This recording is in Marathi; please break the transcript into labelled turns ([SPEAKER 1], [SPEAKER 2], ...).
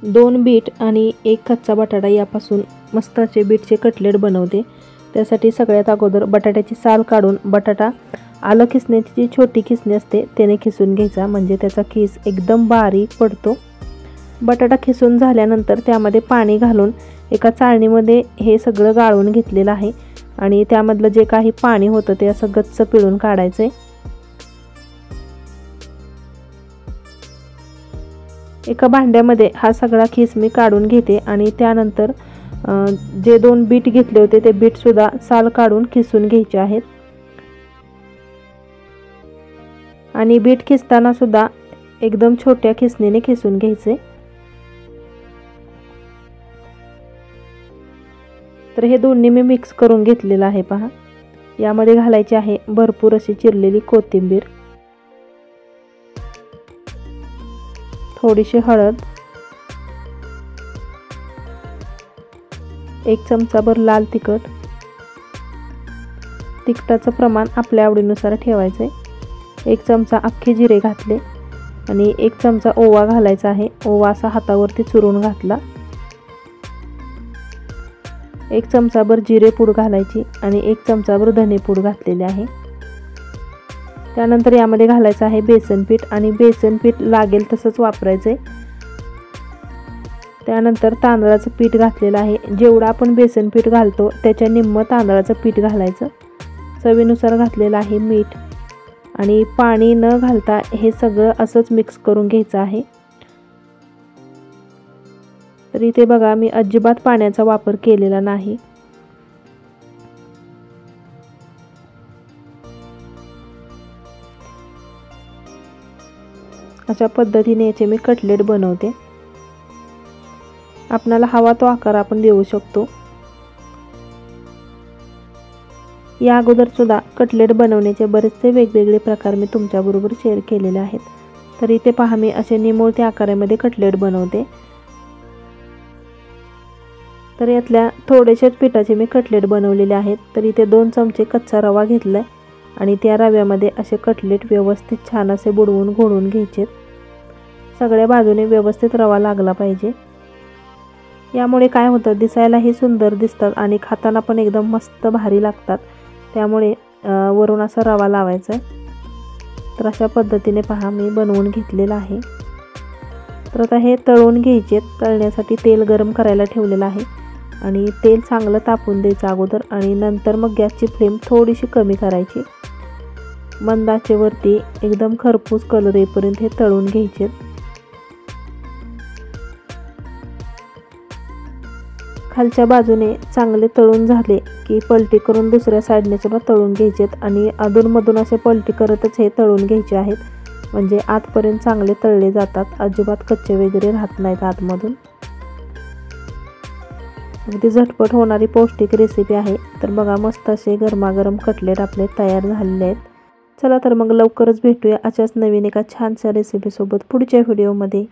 [SPEAKER 1] 2 बीट आणि 1 कच्चा बटाटा यापासून मस्त असे बीटचे कटलेट बनवते। त्यासाठी सगळ्यात अगोदर बटाट्याची साल काढून बटाटा आलं खिसण्याची जी छोटी खिसणी असते त्याने खिसून घ्यायचा, म्हणजे त्याचा खिस एकदम बारीक पडतो। बटाटा खिसून झाल्यानंतर त्यामध्ये पाणी घालून एका चाळणीमध्ये हे सगळं गाळून घेतलेलं आहे आणि त्यामधलं जे काही पाणी होतं ते असं गच्च पिळून काढायचं आहे। एका भांड्यामध्ये हा सगळा खिस मी काढून घेते आणि त्यानंतर जे 2 बीट घेतले होते ते बीट सुद्धा साल काढून खिसून घ्यायचे आहेत। आणि बीट खिसताना सुद्धा एकदम छोट्या खिसणीने खिसून घ्यायचे। तर हे दोन्ही मी मिक्स करून घेतलेलं आहे पहा। यामध्ये घालायची आहे भरपूर अशी चिरलेली कोथिंबीर, थोडीशी हळद, 1 चमचाभर लाल तिखट, तिखटाचं प्रमाण आपल्या आवडीनुसार ठेवायचं आहे। 1 चमचा अख्खे जिरे घातले आणि 1 चमचा ओवा घालायचा आहे। ओवा असा हातावरती चुरून घातला। 1 चमचाभर जिरे पूड घालायची आणि 1 चमचाभर धने पूड घातलेले आहे। त्यानंतर यामध्ये घालायचं आहे बेसन पीठ आणि बेसन पीठ लागेल तसंच वापरायचं आहे। त्यानंतर तांदळाचं पीठ घातलेलं आहे। जेवढं आपण बेसन पीठ घालतो त्याच्या निम्म तांदळाचं पीठ घालायचं। चवीनुसार घातलेलं आहे मीठ आणि पाणी न घालता हे सगळं असंच मिक्स करून घ्यायचं आहे। तर इथे बघा मी अजिबात पाण्याचा वापर केलेला नाही। अशा पद्धतीने याचे मी कटलेट बनवते। आपल्याला हवा तो आकार आपण देऊ शकतो। या अगोदर सुद्धा कटलेट बनवण्याचे बरेचसे वेगवेगळे प्रकार मी तुमच्याबरोबर शेअर केलेले आहेत। तर इथे पहा मी असे निमुळत्या आकारामध्ये कटलेट बनवते। तर यातल्या थोडेसेच पिठाचे मी कटलेट बनवलेले आहेत। तर इथे 2 चमचे कच्चा रवा घेतलाय आणि त्या रव्यामध्ये असे कटलेट व्यवस्थित छान असे बुडवून घोळून घ्यायचे। सगळ्या बाजूने व्यवस्थित रवा लागला पाहिजे। यामुळे काय होतं, दिसायलाही सुंदर दिसतात आणि खाताना पण एकदम मस्त भारी लागतात। त्यामुळे वरून असा रवा लावायचा आहे। तर अशा पद्धतीने पहा मी बनवून घेतलेला आहे। तर आता हे तळून घ्यायचे। तळण्यासाठी तेल गरम करायला ठेवलेलं आहे आणि तेल चांगलं तापून द्यायचं अगोदर आणि नंतर मग गॅसची फ्लेम थोडीशी कमी करायची। मंद आचेवरती एकदम खरपूस कलर येईपर्यंत हे तळून घ्यायचे। खालच्या बाजूने चांगले तळून झाले की पलटी करून दुसऱ्या साईडने सुद्धा तळून घ्यायचेत आणि अधूनमधून असे पलटी करतच हे तळून घ्यायचे आहेत, म्हणजे आतपर्यंत चांगले तळले जातात, अजिबात कच्चे वगैरे राहत नाहीत आतमधून। अगदी झटपट होणारी पौष्टिक रेसिपी आहे। तर बघा मस्त असे गरमागरम कटलेट आपले तयार झालेले आहेत। चला तर मग लवकरच भेटूया अशाच नवीन एका छानशा रेसिपीसोबत पुढच्या व्हिडिओमध्ये।